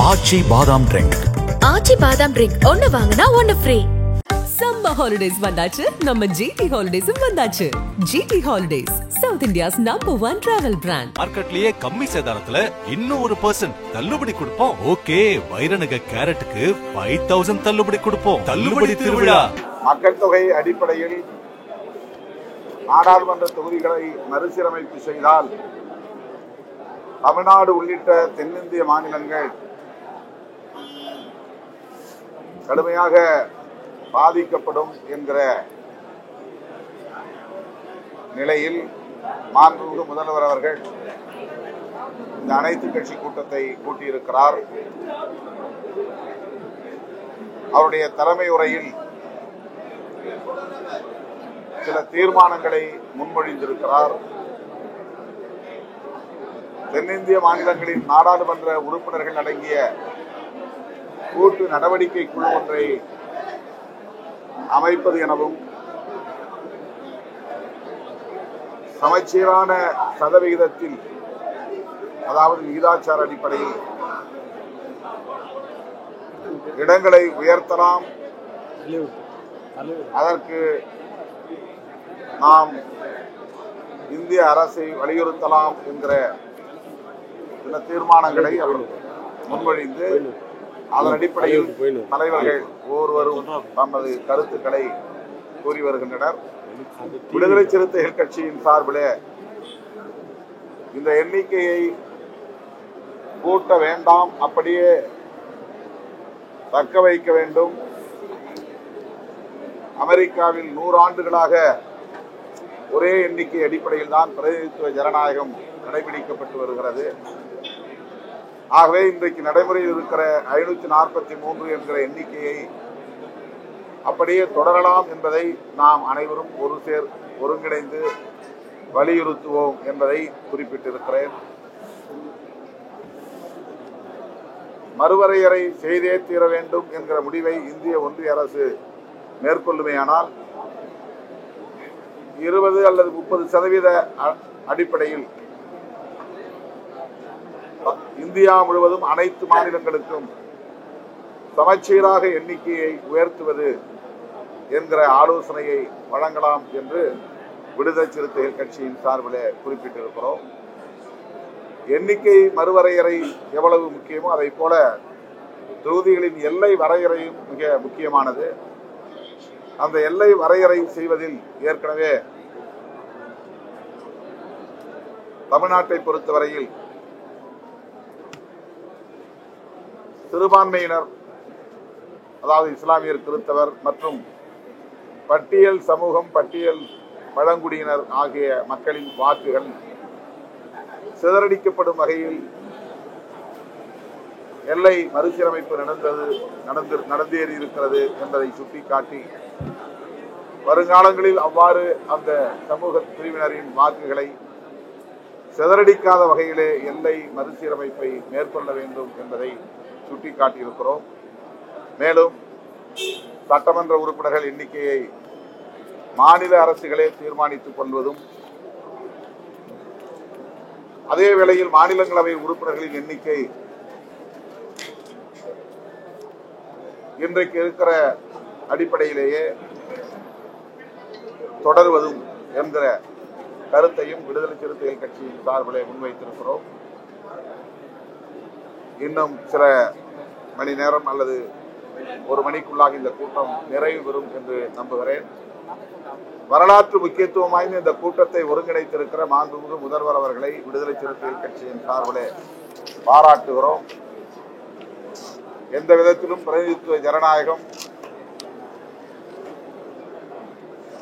ஆச்சி பாதாம் ட்ரிங்க். ஆச்சி பாதாம் ட்ரிங்க் ஒன்னு வாங்குனா ஒன்னு ஃப்ரீ. சம்மர் ஹாலிடேஸ் வந்தாச்சு, நம்ம ஜிடி ஹாலிடேஸும் வந்தாச்சு. GT holidays, South India's #1 travel brand. மார்க்கெட்லயே கம்மி சேதாரத்துல இன்னும் 1% தள்ளுபடி கொடுப்போம். ஓகே, வைரநக கேரட்டுக்கு 5000 தள்ளுபடி கொடுப்போம். தள்ளுபடி திருவிழா. மக்கள் தொகை அடிப்படையில் நாடாளுமன்ற தொகுதிகளை மறுசீரமைப்பு செய்தால் தமிழ்நாடு உள்ளிட்ட தென்னிந்திய மாநிலங்கள் கடுமையாக பாதிக்கப்படும் என்கிற நிலையில் மாண்புமிகு முதல்வர் அவர்கள் இந்த அனைத்து கட்சி கூட்டத்தை கூட்டியிருக்கிறார். அவருடைய தலைமை உரையில் சில தீர்மானங்களை முன்மொழிந்திருக்கிறார். தென்னிந்திய மாநிலங்களின் நாடாளுமன்ற உறுப்பினர்கள் அடங்கிய கூட்டு நடவடிக்கை குழு ஒன்றை அமைப்பது எனவும் சமச்சீரான சதவிகிதத்தில், அதாவது விகிதாச்சார அடிப்படையில் இடங்களை உயர்த்தலாம், அதற்கு நாம் இந்திய அரசை வலியுறுத்தலாம் என்கிற சில தீர்மானங்களை அவர் முன்மொழிந்து அதன் அடிப்படையில் தலைவர்கள் ஒவ்வொருவரும் தமது கருத்துக்களை கூறி வருகின்றனர். விடுதலை சிறுத்தைகள் கட்சியின் சார்பில் இந்த எண்ணிக்கையை கூட்ட வேண்டாம், அப்படியே தக்க வைக்க வேண்டும். அமெரிக்காவில் 100 ஆண்டுகளாக ஒரே எண்ணிக்கை அடிப்படையில் தான் பிரதிநிதித்துவ ஜனநாயகம் கடைபிடிக்கப்பட்டு வருகிறது. ஆகவே இன்றைக்கு நடைமுறையில் இருக்கிற 543 என்கிற எண்ணிக்கையை அப்படியே தொடரலாம் என்பதை நாம் அனைவரும் ஒருங்கிணைந்து வலியுறுத்துவோம் என்பதை குறிப்பிட்டிருக்கிறேன். மறுவரையறை செய்தே தீர வேண்டும் என்கிற முடிவை இந்திய ஒன்றிய அரசு மேற்கொள்ளுமேயானால் 20 அல்லது 30% அடிப்படையில் இந்தியா முழுவதும் அனைத்து மாநிலங்களுக்கும் சமச்சீராக எண்ணிக்கையை உயர்த்துவது என்கிற ஆலோசனையை வழங்கலாம் என்று விடுதலை சிறுத்தைகள் கட்சியின் சார்பில் குறிப்பிட்டிருக்கிறோம். எண்ணிக்கை மறுவரையறை எவ்வளவு முக்கியமோ அதை போல தொகுதிகளின் எல்லை வரையறையும் மிக முக்கியமானது. அந்த எல்லை வரையறை செய்வதில் ஏற்கனவே தமிழ்நாட்டை பொறுத்தவரையில் சிறுபான்மையினர், அதாவது இஸ்லாமியர், கிறிஸ்தவர் மற்றும் பட்டியல் சமூகம், பட்டியல் பழங்குடியினர் ஆகிய மக்களின் வாக்குகள் சிதறடிக்கப்படும் வகையில் எல்லை மறுசீரமைப்பு நடந்தேறி இருக்கிறது என்பதை சுட்டிக்காட்டி வருங்காலங்களில் அவ்வாறு அந்த சமூக பிரிவினரின் வாக்குகளை சிதறடிக்காத வகையிலே எல்லை மறுசீரமைப்பை மேற்கொள்ள வேண்டும் என்பதை சுட்டிக்காட்டியிருக்கிறோம். மேலும் சட்டமன்ற உறுப்பினர்கள் எண்ணிக்கையை மாநில அரசுகளே தீர்மானித்துக் கொள்வதும், அதே வேளையில் மாநிலங்களவை உறுப்பினர்களின் எண்ணிக்கை இன்றைக்கு இருக்கிற அடிப்படையிலேயே தொடர்வதும் என்கிற கருத்தையும் விடுதலை சிறுத்தைகள் கட்சியின் சார்பிலே முன்வைத்திருக்கிறோம். இன்னும் சில மணி நேரம் அல்லது 1 மணிக்குள்ளாக இந்த கூட்டம் நிறைவு பெறும் என்று நம்புகிறேன். வரலாற்று முக்கியத்துவம் வாய்ந்த இந்த கூட்டத்தை ஒருங்கிணைத்திருக்கிற மாண்புமிகு முதல்வர் அவர்களை விடுதலை சிறுத்தைகள் கட்சியின் சார்பிலே பாராட்டுகிறோம். எந்த விதத்திலும் பிரதிநிதித்துவ ஜனநாயகம்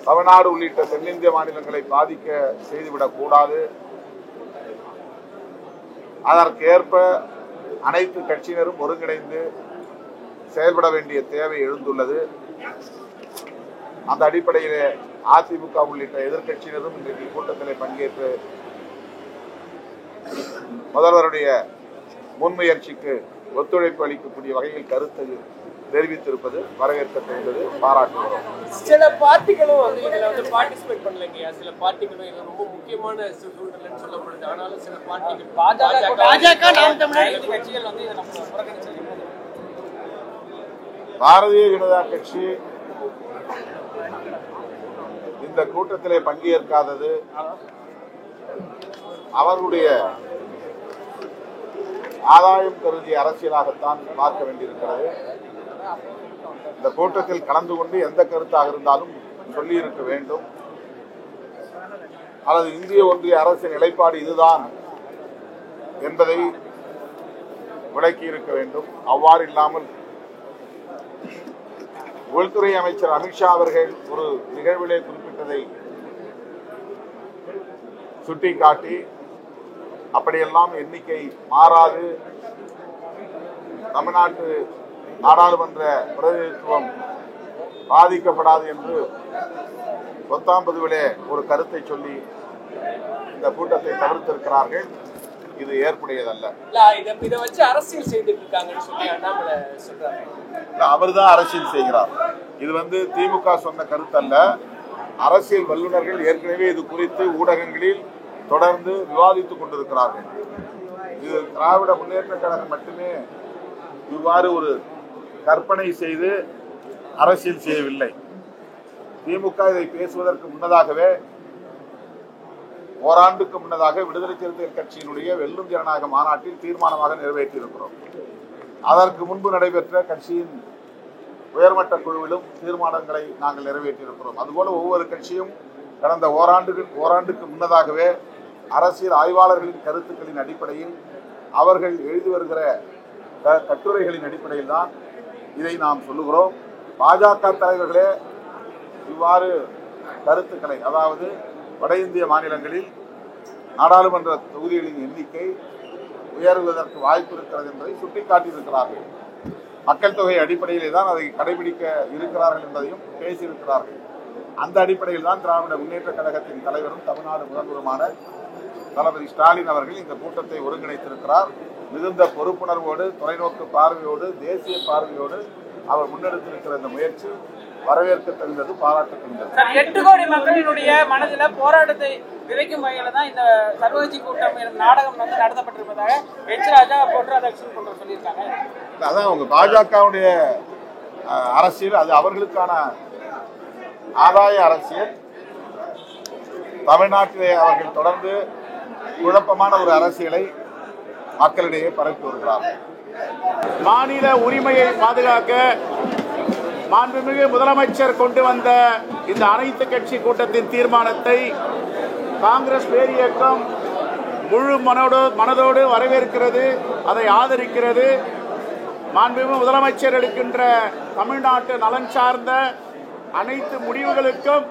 தமிழ்நாடு உள்ளிட்ட தென்னிந்திய மாநிலங்களை பாதிக்க செய்துவிடக் கூடாது. அதற்கு ஏற்ப அனைத்து கட்சியினரும் ஒருங்கிணைந்து செயல்பட வேண்டிய தேவை எழுந்துள்ளது. அந்த அடிப்படையிலே அதிமுக உள்ளிட்ட எதிர்கட்சியினரும் இன்றைக்கு கூட்டத்திலே பங்கேற்று முதல்வருடைய முன்முயற்சிக்கு ஒத்துழைப்பு அளிக்கக்கூடிய வகையில் கருத்து தெரிவித்திருப்பது வரவேற்கத்தக்கது, பாராட்டுகிறோம். சில பார்ட்டிகளும் வந்து இதுல வந்து பார்ட்டிசிபேட் பண்ணலைங்க. சில பார்ட்டிகளும் இது ரொம்ப முக்கியமான சூழ்நிலைன்னு சொல்லப்படுது. ஆனாலும் சில பார்ட்டிகள் பாஜக நாம் தமிழர் கட்சிகள் வந்து இதை நம்ம புறக்கணிச்சிருக்காங்க. பாரதிய ஜனதா கட்சி இந்த கூட்டத்திலே பங்கேற்காதது அவர்களுடைய ஆதாயம் கருதிய அரசியலாகத்தான் பார்க்க வேண்டியிருக்கிறது. இந்த கூட்டத்தில் கலந்து கொண்டு எந்த கருத்தாக இருந்தாலும் சொல்லியிருக்க வேண்டும், அல்லது இந்திய ஒன்றிய அரசின் நிலைப்பாடு இதுதான் என்பதை விளக்கி இருக்க வேண்டும். அவ்வாறு இல்லாமல் உள்துறை அமைச்சர் அமித்ஷா அவர்கள் ஒரு நிகழ்விலே குறிப்பிட்டதை சுட்டிக்காட்டி அப்படியெல்லாம் எண்ணிக்கை மாறாது, தமிழ்நாட்டு நாடாளுமன்ற பிரதிநிதித்துவம் பாதிக்கப்படாது என்று 19 ஒரு கருத்தை சொல்லி இந்த கூட்டத்தை தவிர்த்திருக்கிறார்கள். இது ஏற்புடையதல்ல. இதை வச்சு அரசியல் செய்துட்டு இருக்காங்கன்னு சொல்லி அண்ணாமலை சொல்றாங்க. அவர் தான் அரசியல் செய்கிறார். இது திமுக சொன்ன கருத்தல்ல. அரசியல் வல்லுநர்கள் ஏற்கனவே இது குறித்து ஊடகங்களில் தொடர்ந்து விவாதித்துக் கொண்டிருக்கிறார்கள். இது திராவிட முன்னேற்ற கழகம் மட்டுமே இவ்வாறு ஒரு கற்பனை செய்து அரசியல் செய்யவில்லை. திமுக இதை பேசுவதற்கு முன்னதாகவே ஓராண்டுக்கு முன்னதாக விடுதலை சிறுத்தைகள் கட்சியினுடைய வெல்லும் ஜனநாயக மாநாட்டில் தீர்மானமாக நிறைவேற்றியிருக்கிறோம். அதற்கு முன்பு நடைபெற்ற கட்சியின் உயர்மட்ட குழுவிலும் தீர்மானங்களை நாங்கள் நிறைவேற்றியிருக்கிறோம். அதுபோல ஒவ்வொரு கட்சியும் கடந்த ஓராண்டுக்கு முன்னதாகவே அரசியல் ஆய்வாளர்களின் கருத்துக்களின் அடிப்படையில் அவர்கள் எழுதி வருகிற கட்டுரைகளின் அடிப்படையில் தான் இதை நாம் சொல்லுகிறோம். பாஜக தலைவர்களே இவ்வாறு கருத்துக்களை, அதாவது வட இந்திய மாநிலங்களில் நாடாளுமன்ற தொகுதிகளின் எண்ணிக்கை உயர்வதற்கு வாய்ப்பு இருக்கிறது என்பதை சுட்டிக்காட்டியிருக்கிறார்கள். மக்கள் தொகை அடிப்படையிலே தான் அதை கடைபிடிக்க இருக்கிறார்கள் என்பதையும் பேசியிருக்கிறார்கள். அந்த அடிப்படையில் தான் திராவிட முன்னேற்ற கழகத்தின் தலைவரும் தமிழ்நாடு முதல்வருமான தளபதி ஸ்டாலின் அவர்கள் இந்த கூட்டத்தை ஒருங்கிணைத்திருக்கிறார். மிகுந்த பொறுப்புணர்வோடு, தொலைநோக்கு பார்வையோடு, தேசிய பார்வையோடு அவர் முன்னெடுத்திருக்கிற இந்த முயற்சி வரவேற்க தகுந்தது, பாராட்டத்தக்கது. 8 கோடி மக்களினுடைய மனதில போராட்டத்தை விதைக்கும் வகையில தான் இந்த சர்வகட்சி கூட்டம் நாடகம் நடத்தப்பட்டிருப்பதாக ராஜா பொன்ராதாகிருஷ்ணன் போன்ற சொல்லியிருக்காங்க. அதான் அவங்க பாஜகவுடைய அரசியல், அது அவர்களுக்கான ஆதாய அரசியல். தமிழ்நாட்டிலே அவர்கள் தொடர்ந்து குழப்பமான ஒரு அரசியலை மக்களிடையே பரப்பி வருகிறார்கள். மாநில உரிமையை பாதுகாக்க மாண்புமிகு முதலமைச்சர் கொண்டு வந்த இந்த அனைத்து கட்சி கூட்டத்தின் தீர்மானத்தை காங்கிரஸ் பேரியக்கம் முழு மனதோடு வரவேற்கிறது, அதை ஆதரிக்கிறது. மாண்புமிகு முதலமைச்சர் எடுக்கின்ற தமிழ்நாட்டு நலன் சார்ந்த அனைத்து முடிவுகளுக்கும்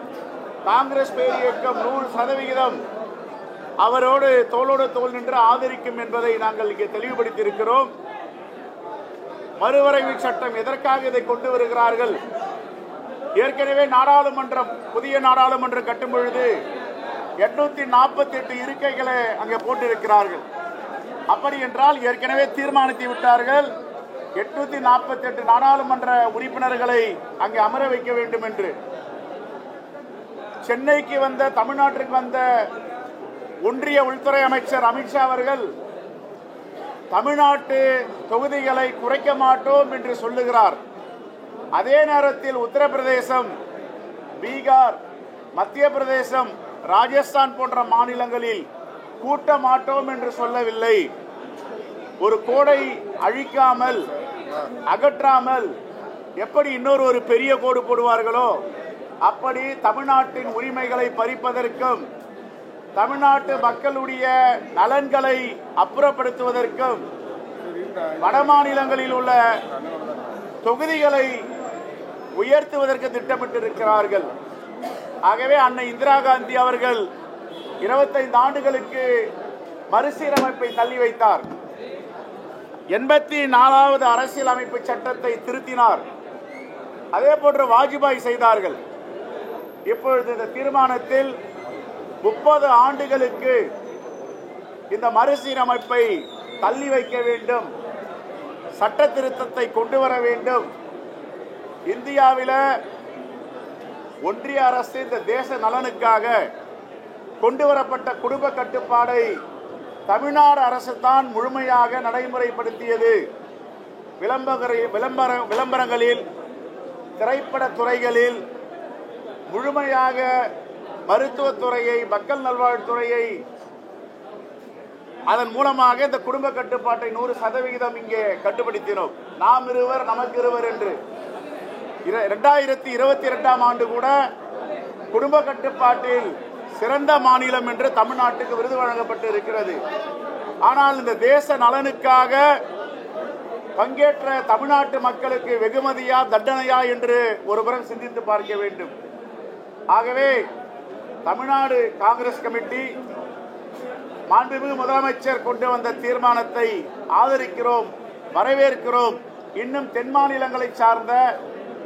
காங்கிரஸ் பேரியக்கம் 100% அவரோடு தோளோடு தோள் நின்று ஆதரிக்கும் என்பதை நாங்கள் இங்கே தெளிவுபடுத்தியிருக்கிறோம். மறுவரைவு சட்டம் எதற்காக இதை கொண்டு வருகிறார்கள்? ஏற்கனவே புதிய நாடாளுமன்றம் கட்டும் பொழுது 848 இருக்கைகளை அங்கே போட்டிருக்கிறார்கள். அப்படி என்றால் ஏற்கனவே தீர்மானித்து விட்டார்கள் 848 நாடாளுமன்ற உறுப்பினர்களை அங்கே அமர வைக்க வேண்டும் என்று. சென்னைக்கு தமிழ்நாட்டிற்கு வந்த ஒன்றிய உள்துறை அமைச்சர் அமித்ஷா அவர்கள் தமிழ்நாட்டு தொகுதிகளை குறைக்க மாட்டோம் என்று சொல்லுகிறார். அதே நேரத்தில் உத்தரப்பிரதேசம், பீகார், மத்திய பிரதேசம், ராஜஸ்தான் போன்ற மாநிலங்களில் கூட்ட மாட்டோம் என்று சொல்லவில்லை. ஒரு கோடை அழிக்காமல், அகற்றாமல் எப்படி இன்னொரு பெரிய கோடு போடுவார்களோ அப்படி தமிழ்நாட்டின் உரிமைகளை பறிப்பதற்கும் தமிழ்நாட்டு மக்களுடைய நலன்களை அப்புறப்படுத்துவதற்கும் வட மாநிலங்களில் உள்ள தொகுதிகளை உயர்த்துவதற்கு திட்டமிட்டிருக்கிறார்கள். ஆகவே அன்னை இந்திரா காந்தி அவர்கள் 25 ஆண்டுகளுக்கு மறுசீரமைப்பை தள்ளி வைத்தார். 84வது அரசியல் அமைப்பு சட்டத்தை திருத்தினார். அதே போன்று வாஜ்பாய் செய்தார்கள். இப்பொழுது இந்த தீர்மானத்தில் 30 ஆண்டுகளுக்கு இந்த மறுசீரமைப்பை தள்ளி வைக்க வேண்டும், சட்ட திருத்தத்தை கொண்டு வர வேண்டும். இந்தியாவில் ஒன்றிய அரசு இந்த தேச நலனுக்காக கொண்டு வரப்பட்ட குடும்ப கட்டுப்பாடை தமிழ்நாடு அரசு தான் முழுமையாக நடைமுறைப்படுத்தியது. விளம்பரங்களில் திரைப்பட துறைகளில் முழுமையாக மருத்துவத்துறையை, மக்கள் நல்வாழ்வுத்துறையை, அதன் மூலமாக இந்த குடும்ப கட்டுப்பாட்டை 100% இங்கே கட்டுப்படுத்தினோம். நாம் இருவர் நமக்கு இருவர் என்று. 2022ஆம் ஆண்டு கூட குடும்ப கட்டுப்பாட்டில் சிறந்த மாநிலம் என்று தமிழ்நாட்டுக்கு விருது வழங்கப்பட்டு இருக்கிறது. ஆனால் இந்த தேச நலனுக்காக பங்கேற்ற தமிழ்நாட்டு மக்களுக்கு வெகுமதியா தண்டனையா என்று ஒருபுறம் சிந்தித்து பார்க்க வேண்டும். ஆகவே தமிழ்நாடு காங்கிரஸ் கமிட்டி மாண்புமிகு முதலமைச்சர் கொண்டு வந்த தீர்மானத்தை ஆதரிக்கிறோம், வரவேற்கிறோம். இன்னும் தென் மாநிலங்களை சார்ந்த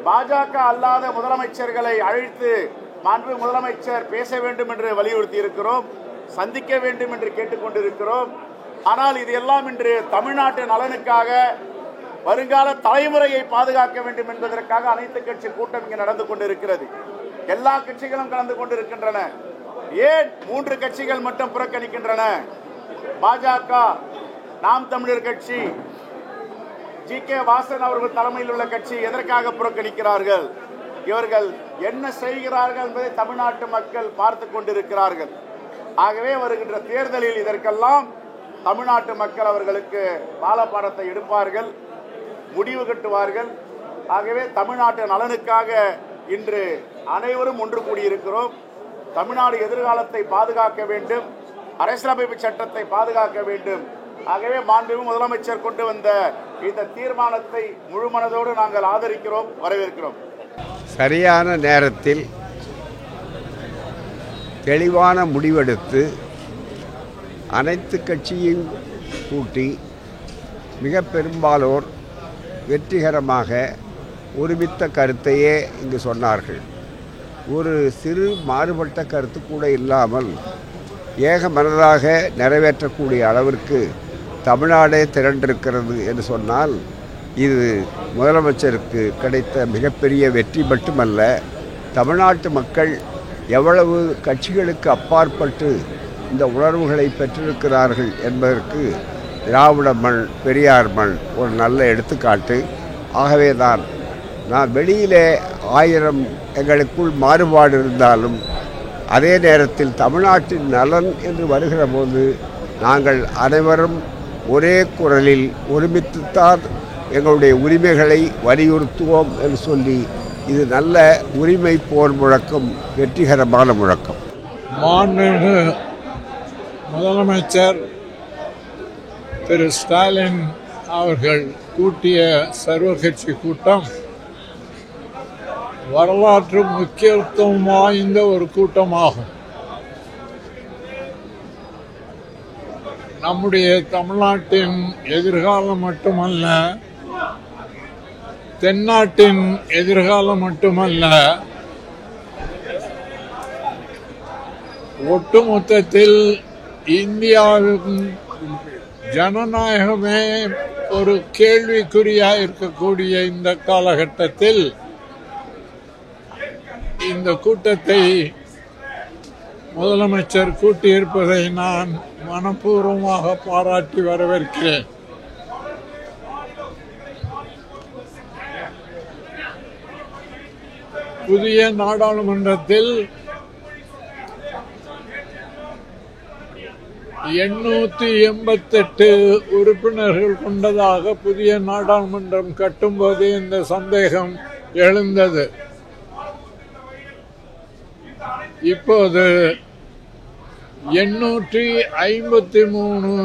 பாஜக அல்லாத முதலமைச்சர்களை அழைத்து மாண்புமிகு முதலமைச்சர் பேச வேண்டும் என்று வலியுறுத்தி இருக்கிறோம், சந்திக்க வேண்டும் என்று கேட்டுக்கொண்டிருக்கிறோம். ஆனால் இது எல்லாம் இன்று தமிழ்நாட்டு நலனுக்காக, வருங்கால தலைமுறையை பாதுகாக்க வேண்டும் என்பதற்காக அனைத்து கட்சி கூட்டம் இங்கே நடந்து கொண்டிருக்கிறது. எல்லா கட்சிகளும் கலந்து கொண்டிருக்கின்றன. ஏன் 3 கட்சிகள் மட்டும் புறக்கணிக்கின்றன? பாஜக, நாம் தமிழர் கட்சி, ஜி.கே. வாசன் அவர்கள் தலைமையில் உள்ள கட்சி எதற்காக புறக்கணிக்கிறார்கள்? இவர்கள் என்ன செய்கிறார்கள் என்பதை தமிழ்நாட்டு மக்கள் பார்த்து கொண்டிருக்கிறார்கள். ஆகவே வருகின்ற தேர்தலில் இதற்கெல்லாம் தமிழ்நாட்டு மக்கள் அவர்களுக்கு பாலபாடத்தை எடுப்பார்கள், முடிவு கட்டுவார்கள். ஆகவே தமிழ்நாட்டு நலனுக்காக இன்று அனைவரும் ஒன்று கூடியிருக்கிறோம். தமிழ்நாடு எதிர்காலத்தை பாதுகாக்க வேண்டும், அரசியலமைப்பு சட்டத்தை பாதுகாக்க வேண்டும். ஆகவே மாண்புமிகு முதலமைச்சர் கொண்டு வந்த இந்த தீர்மானத்தை முழு மனதோடு நாங்கள் ஆதரிக்கிறோம், வரவேற்கிறோம். சரியான நேரத்தில் தெளிவான முடிவெடுத்து அனைத்து கட்சியையும் கூட்டி மிக பெரும்பாலோர் வெற்றிகரமாக ஒருமித்த கருத்தையே இங்கு சொன்னார்கள். ஒரு சிறு மாறுபட்ட கருத்து கூட இல்லாமல் ஏக மனதாக நிறைவேற்றக்கூடிய அளவிற்கு தமிழ்நாடே திரண்டிருக்கிறது என்று சொன்னால் இது முதலமைச்சருக்கு கிடைத்த மிகப்பெரிய வெற்றி மட்டுமல்ல, தமிழ்நாட்டு மக்கள் எவ்வளவு கட்சிகளுக்கு அப்பாற்பட்டு இந்த உணர்வுகளை பெற்றிருக்கிறார்கள் என்பதற்கு திராவிட மண், பெரியார் மண் ஒரு நல்ல எடுத்துக்காட்டு. ஆகவே தான் நான் வெளியிலே 1000 எங்களுக்குள் மாறுபாடு இருந்தாலும் அதே நேரத்தில் தமிழ்நாட்டின் நலன் என்று வருகிற போது நாங்கள் அனைவரும் ஒரே குரலில் ஒருமித்துத்தான் எங்களுடைய உரிமைகளை வலியுறுத்துவோம் என்று சொல்லி இது நல்ல உரிமை போர் முழக்கம், வெற்றிகரமான முழக்கம். மாண்புமிகு முதலமைச்சர் திரு ஸ்டாலின் அவர்கள் கூட்டிய சர்வகட்சி கூட்டம் வரலாற்று முக்கியத்துவம் வாய்ந்த ஒரு கூட்டமாகும். நம்முடைய தமிழ்நாட்டின் எதிர்காலம் மட்டுமல்ல, தென்னாட்டின் எதிர்காலம் மட்டுமல்ல, ஒட்டுமொத்தத்தில் இந்தியாவின் ஜனநாயகமே ஒரு கேள்விக்குறியாக இருக்கக்கூடிய இந்த காலகட்டத்தில் இந்த கூட்டத்தை முதலமைச்சர் கூட்டியிருப்பதை நான் மனப்பூர்வமாக பாராட்டி வரவேற்கிறேன். புதிய நாடாளுமன்றத்தில் 888 உறுப்பினர்கள் கொண்டதாக புதிய நாடாளுமன்றம் கட்டும்போது இந்த சந்தேகம் எழுந்தது. இப்போது 853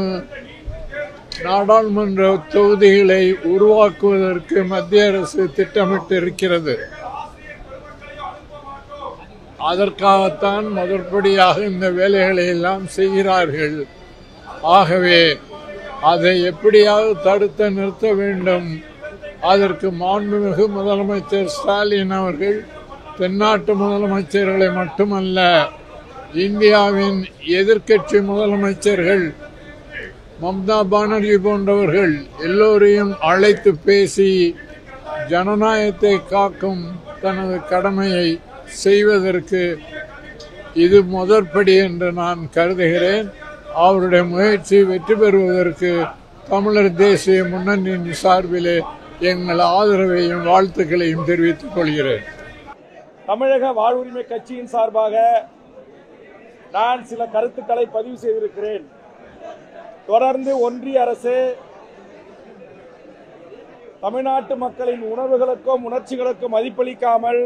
நாடாளுமன்ற தொகுதிகளை உருவாக்குவதற்கு மத்திய அரசு திட்டமிட்டிருக்கிறது. அதற்காகத்தான் முதற்படியாக இந்த வேலைகளை எல்லாம் செய்கிறார்கள். ஆகவே அதை எப்படியாவது தடுத்து நிறுத்த வேண்டும். அதற்கு மாண்புமிகு முதலமைச்சர் ஸ்டாலின் அவர்கள் தென்னாட்டு முதலமைச்சர்களை மட்டுமல்ல, இந்தியாவின் எதிர்க்கட்சி முதலமைச்சர்கள் மம்தா பானர்ஜி போன்றவர்கள் எல்லோரையும் அழைத்து பேசி ஜனநாயகத்தை காக்கும் தனது கடமையை செய்வதற்கு இது முதற்படி என்று நான் கருதுகிறேன். அவருடைய முயற்சி வெற்றி பெறுவதற்கு தமிழர் தேசிய முன்னணியின் சார்பிலே எங்கள் ஆதரவையும் வாழ்த்துக்களையும் தெரிவித்துக் கொள்கிறேன். தமிழக வாழ்வுரிமை கட்சியின் சார்பாக நான் சில கருத்துக்களை பதிவு செய்திருக்கிறேன். தொடர்ந்து ஒன்றிய அரசு தமிழ்நாட்டு மக்களின் உணர்வுகளுக்கும் உணர்ச்சிகளுக்கும் மதிப்பளிக்காமல்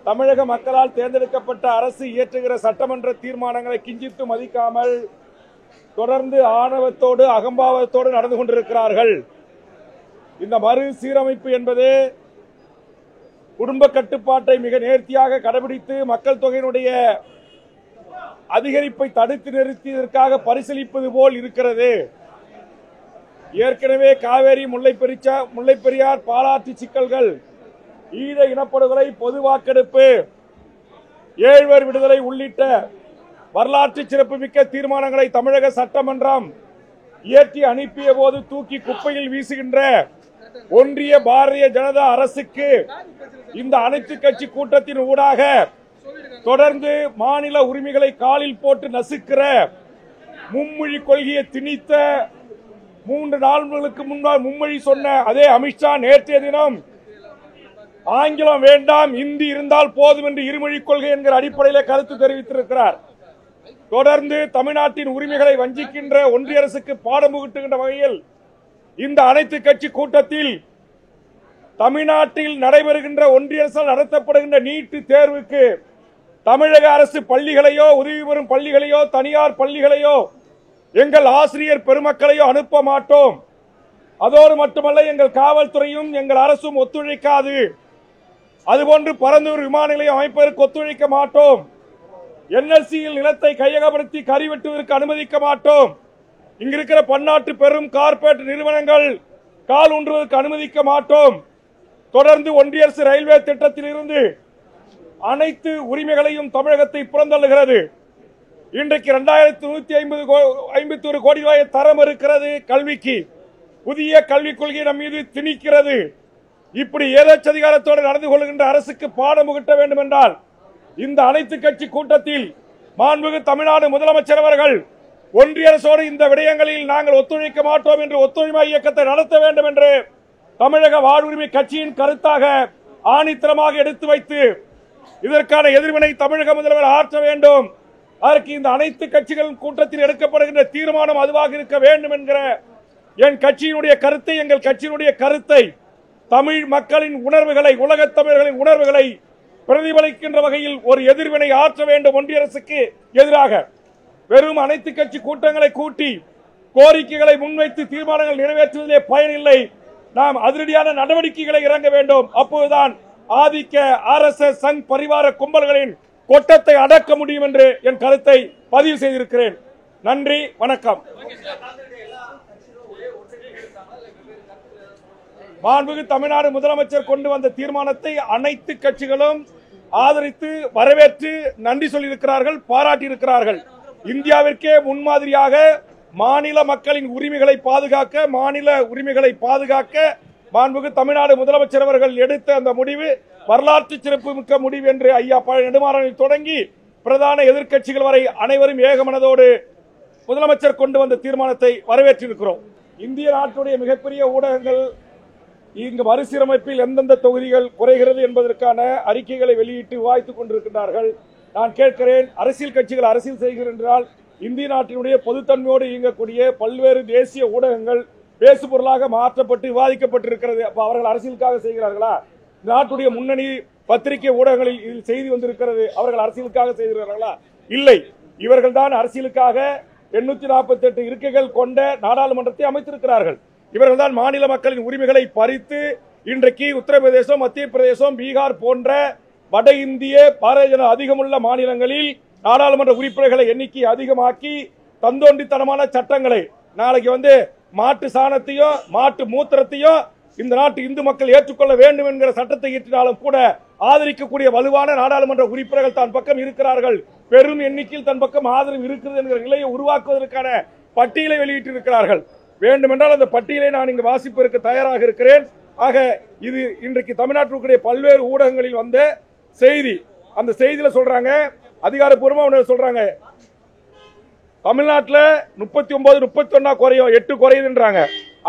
தமிழக மக்களால் தேர்ந்தெடுக்கப்பட்ட அரசு இயற்றுகிற சட்டமன்ற தீர்மானங்களை கிஞ்சித்து மதிக்காமல் தொடர்ந்து ஆணவத்தோடு அகம்பாவத்தோடு நடந்து கொண்டிருக்கிறார்கள். இந்த மறுசீரமைப்பு என்பது குடும்ப கட்டுப்பாட்டை மிக நேர்த்தியாக கடைபிடித்து மக்கள் தொகையினுடைய அதிகரிப்பை தடுத்து நிறுத்தியதற்காக பரிசீலிப்பது போல் இருக்கிறது. ஏற்கனவே காவேரி முல்லைப்பெரியார் பாலாற்று சிக்கல்கள், ஈழ இனப்படுகொலை, பொது வாக்கெடுப்பு, ஏழ்வர் விடுதலை உள்ளிட்ட வரலாற்று சிறப்புமிக்க தீர்மானங்களை தமிழக சட்டமன்றம் இயற்றி அனுப்பிய போது தூக்கி குப்பையில் வீசுகின்ற ஒன்றிய பாரதிய ஜனதா அரசுக்கு இந்த அனைத்து கட்சி கூட்டத்தின் ஊடாக தொடர்ந்து மாநில உரிமைகளை காலில் போட்டு நசுக்கிற மும்மொழி கொள்கையை திணித்த 3 நாட்களுக்கு முன்னால் மும்மொழி சொன்ன அதே அமித்ஷா நேற்றைய தினம் ஆங்கிலம் வேண்டாம், இந்தி இருந்தால் போதும் என்று இருமொழி கொள்கை என்கிற அடிப்படையில் கருத்து தெரிவித்திருக்கிறார். தொடர்ந்து தமிழ்நாட்டின் உரிமைகளை வஞ்சிக்கின்ற ஒன்றிய அரசுக்கு பாடம் புகட்டுகின்ற வகையில் இந்த அனைத்து கட்சி கூட்டத்தில் தமிழ்நாட்டில் நடைபெறுகின்ற ஒன்றிய அரசால் நடத்தப்படுகின்ற நீட் தேர்வுக்கு தமிழக அரசு பள்ளிகளையோ, உதவி பெறும் பள்ளிகளையோ, தனியார் பள்ளிகளையோ, எங்கள் ஆசிரியர் பெருமக்களையோ அனுப்ப மாட்டோம். அதோடு மட்டுமல்ல, எங்கள் காவல்துறையும் எங்கள் அரசும் ஒத்துழைக்காது. அதுபோன்று பரந்தூர் விமான நிலையம் அமைப்பதற்கு ஒத்துழைக்க மாட்டோம். என்எல்சியில் நிலத்தை கையகப்படுத்தி கறி வெட்டுவதற்கு அனுமதிக்க மாட்டோம். இங்கிருக்கிற பன்னாட்டு பெரும் கார்ப்பரேட் நிறுவனங்கள் கால் ஊன்றுவதற்கு அனுமதிக்க மாட்டோம். தொடர்ந்து ஒன்றிய அரசு ரயில்வே திட்டத்தில் இருந்து அனைத்து உரிமைகளையும் தமிழகத்தை புறந்தள்ளுகிறது. இன்றைக்கு 2151 கோடி ரூபாயை தரம் இருக்கிறது கல்விக்கு. புதிய கல்விக் கொள்கை நம் மீது திணிக்கிறது. இப்படி ஏதச்சதிகாரத்தோடு நடந்து கொள்கின்ற அரசுக்கு பாடம் புகட்ட வேண்டும் என்றால் இந்த அனைத்து கட்சி கூட்டத்தில் மாண்புமிகு தமிழ்நாடு முதலமைச்சர் அவர்கள் ஒன்றிய அரசோடு இந்த விடயங்களில் நாங்கள் ஒத்துழைக்க மாட்டோம் என்று ஒத்துழைமை இயக்கத்தை நடத்த வேண்டும் என்று தமிழக வாழ்வுரிமை கட்சியின் கருத்தாக ஆணித்தரமாக எடுத்து வைத்து இதற்கான எதிர்வினை தமிழக முதல்வர் ஆற்ற வேண்டும். அதற்கு இந்த அனைத்து கட்சிகளின் கூட்டத்தில் எடுக்கப்படுகின்ற தீர்மானம் அதுவாக இருக்க வேண்டும் என்கிற என் கட்சியினுடைய கருத்தை, எங்கள் கட்சியினுடைய கருத்தை, தமிழ் மக்களின் உணர்வுகளை, உலகத் தமிழர்களின் உணர்வுகளை பிரதிபலிக்கின்ற வகையில் ஒரு எதிர்வினை ஆற்ற வேண்டும். ஒன்றிய அரசுக்கு எதிராக வெறும் அனைத்து கட்சி கூட்டங்களை கூட்டி கோரிக்கைகளை முன்வைத்து தீர்மானங்கள் நிறைவேற்றுவதிலே பயனில்லை. நாம் அதிரடியான நடவடிக்கைகளை இறங்க வேண்டும். அப்போதுதான் ஆதிக்க RSS சங் பரிவார கும்பல்களின் கொட்டத்தை அடக்க முடியும் என்று என் கருத்தை பதிவு செய்திருக்கிறேன். நன்றி, வணக்கம். மாண்புமிகு தமிழ்நாடு முதலமைச்சர் கொண்டு வந்த தீர்மானத்தை அனைத்து கட்சிகளும் ஆதரித்து வரவேற்று நன்றி சொல்லியிருக்கிறார்கள், பாராட்டியிருக்கிறார்கள். இந்தியாவிற்கே முன்மாதிரியாக மாநில மக்களின் உரிமைகளை பாதுகாக்க மாண்புமிகு தமிழ்நாடு முதலமைச்சர் அவர்கள் எடுத்த அந்த முடிவு வரலாற்று சிறப்பு மிக்க முடிவு என்று ஐயா நெடுமாறனில் தொடங்கி பிரதான எதிர்க்கட்சிகள் வரை அனைவரும் ஏகமனதோடு முதலமைச்சர் கொண்டு வந்த தீர்மானத்தை வரவேற்றிருக்கிறோம். இந்திய நாட்டுடைய மிகப்பெரிய ஊடகங்கள் இங்கு மறுசீரமைப்பில் எந்தெந்த தொகுதிகள் குறைகிறது என்பதற்கான அறிக்கைகளை வெளியிட்டு விவாதித்துக் கொண்டிருக்கிறார்கள். நான் கேட்கிறேன், அரசியல் கட்சிகள் அரசியல் செய்கிறார்கள் என்றால் இந்திய நாட்டினுடைய பொதுத்தன்மையோடு இயங்கக்கூடிய பல்வேறு தேசிய ஊடகங்கள் பேசு பொருளாக மாற்றப்பட்டு விவாதிக்கப்பட்டிருக்கிறது. அப்ப அவர்கள் அரசியலுக்காக செய்கிறார்களா? நாட்டுடைய முன்னணி பத்திரிகை ஊடகங்களில் இதில் செய்தி வந்திருக்கிறது. அவர்கள் அரசியலுக்காக செய்கிறார்களா? இல்லை. இவர்கள் தான் அரசியலுக்காக 848 இருக்கைகள் கொண்ட நாடாளுமன்றத்தை அமைத்திருக்கிறார்கள். இவர்கள் தான் மாநில மக்களின் உரிமைகளை பறித்து இன்றைக்கு உத்தரப்பிரதேசம், மத்திய பிரதேசம், பீகார் போன்ற வட இந்திய பாரதிய ஜனதா அதிகமுள்ள மாநிலங்களில் நாடாளுமன்ற உறுப்பினர்களை எண்ணிக்கை அதிகமாக்கி தந்தோண்டித்தனமான சட்டங்களை, நாளைக்கு மாட்டு சாணத்தையும் மாட்டு மூத்திரத்தையும் இந்த நாட்டு இந்து மக்கள் ஏற்றுக்கொள்ள வேண்டும் என்கிற சட்டத்தை இயற்றினாலும் கூட ஆதரிக்கக்கூடிய வலுவான நாடாளுமன்ற உறுப்பினர்கள் தன் பக்கம் இருக்கிறார்கள். பெரும் எண்ணிக்கையில் தன் பக்கம் ஆதரவு இருக்கிறது என்கிற நிலையை உருவாக்குவதற்கான பட்டியலை வெளியிட்டிருக்கிறார்கள். வேண்டுமென்றால் அந்த பட்டியலை நான் இங்கு வாசிப்பதற்கு தயாராக இருக்கிறேன். ஆக இது இன்றைக்கு தமிழ்நாட்டிற்குரிய பல்வேறு ஊடகங்களில் வந்த செய்தி. அந்த செய்தியில சொல்றாங்க, அதிகாரப்பூர்வமா சொல்றாங்க, தமிழ்நாட்டில் 39, 31 குறையும், 8 குறையுதுன்றாங்க.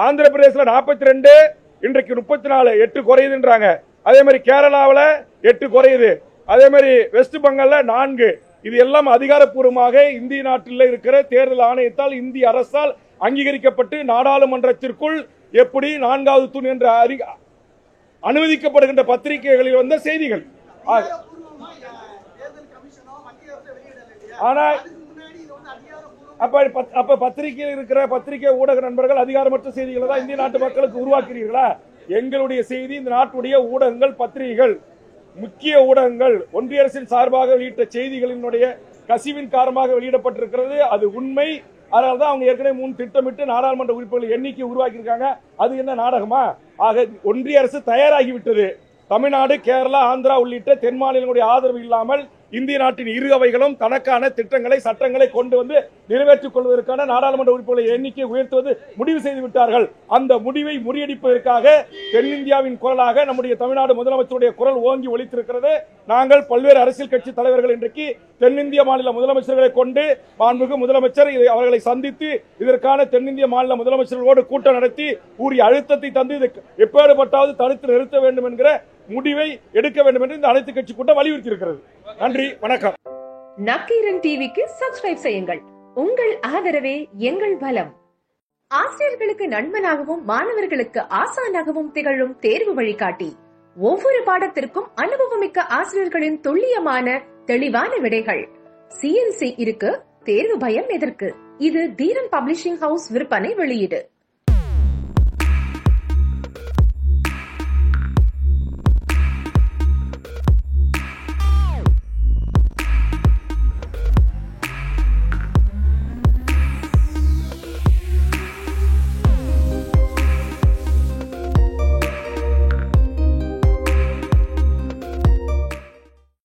ஆந்திர பிரதேசத்தில் 42, இன்றைக்கு 34, 8 குறையுதுன்றாங்க. அதே மாதிரி கேரளாவில் 8 குறையுது. அதே மாதிரி வெஸ்ட் பெங்கால்ல 4. இது எல்லாம் அதிகாரப்பூர்வமாக இந்திய நாட்டில் இருக்கிற தேர்தல் ஆணையத்தால் இந்திய அரசால் அங்கீகரிக்கப்பட்டு நாடாளுமன்றத்திற்குள் எப்படி 4வது தூண் என்று அனுமதிக்கப்படுகின்ற பத்திரிகைகளில் வந்த செய்திகள். ஆனால் அப்ப பத்திரிகையில் இருக்கிற பத்திரிகை ஊடக நண்பர்கள் அதிகாரமற்ற செய்திகளை தான் இந்திய நாட்டு மக்களுக்கு உருவாக்குறீர்களா? எங்களுடைய செய்தி இந்த நாட்டுடைய ஊடகங்கள், பத்திரிகைகள், முக்கிய ஊடகங்கள் ஒன்றிய அரசின் சார்பாக வெளியிட்ட செய்திகளினுடைய கசிவின் காரணமாக வெளியிடப்பட்டிருக்கிறது. அது உண்மை. அதனால்தான் அவங்க ஏற்கனவே 3 திட்டமிட்டு நாடாளுமன்ற உறுப்பினர்கள் எண்ணிக்கை உருவாக்கி இருக்காங்க. அது என்ன நாடகமா? ஆக ஒன்றிய அரசு தயாராகிவிட்டது. தமிழ்நாடு, கேரளா, ஆந்திரா உள்ளிட்ட தென் மாநிலங்களுடைய ஆதரவு இல்லாமல் இந்திய நாட்டின் இரு அவைகளும் தனக்கான திட்டங்களை, சட்டங்களை கொண்டு வந்து நிறைவேற்றிக் கொள்வதற்கான நாடாளுமன்ற உறுப்பினர்களை எண்ணிக்கையை உயர்த்துவது முடிவு செய்து விட்டார்கள். அந்த முடிவை முறியடிப்பதற்காக தென்னிந்தியாவின் குரலாக நம்முடைய தமிழ்நாடு முதலமைச்சருடைய குரல் ஓங்கி ஒலித்திருக்கிறது. நாங்கள் பல்வேறு அரசியல் கட்சி தலைவர்கள் இன்றைக்கு தென்னிந்திய மாநில முதலமைச்சர்களை கொண்டு மாண்புமிகு முதலமைச்சர் அவர்களை சந்தித்து இதற்கான தென்னிந்திய மாநில முதலமைச்சர்களோடு கூட்டம் நடத்தி உரிய அழுத்தத்தை தந்து இது எப்பேற்பட்டாவது தடுத்து நிறுத்த வேண்டும் என்கிற முடிவை எடுக்க வேண்டும் என்று இந்த அனைத்து கட்சி கூட்டம் வலியுறுத்தி இருக்கிறது. நன்றி, வணக்கம். நக்கீரன் டிவிக்கு சப்ஸ்கிரைப் செய்யுங்கள். உங்கள் ஆதரவே எங்கள் பலம். ஆசிரியர்களுக்கு நண்பனாகவும் மாணவர்களுக்கு ஆசானாகவும் திகழும் தேர்வு வழிகாட்டி. ஒவ்வொரு பாடத்திற்கும் அனுபவமிக்க ஆசிரியர்களின் துல்லியமான தெளிவான விடைகள். CNC இருக்கு, தேர்வு பயம் எதற்கு? இது தீரன் பப்ளிஷிங் ஹவுஸ் விற்பனை வெளியீடு.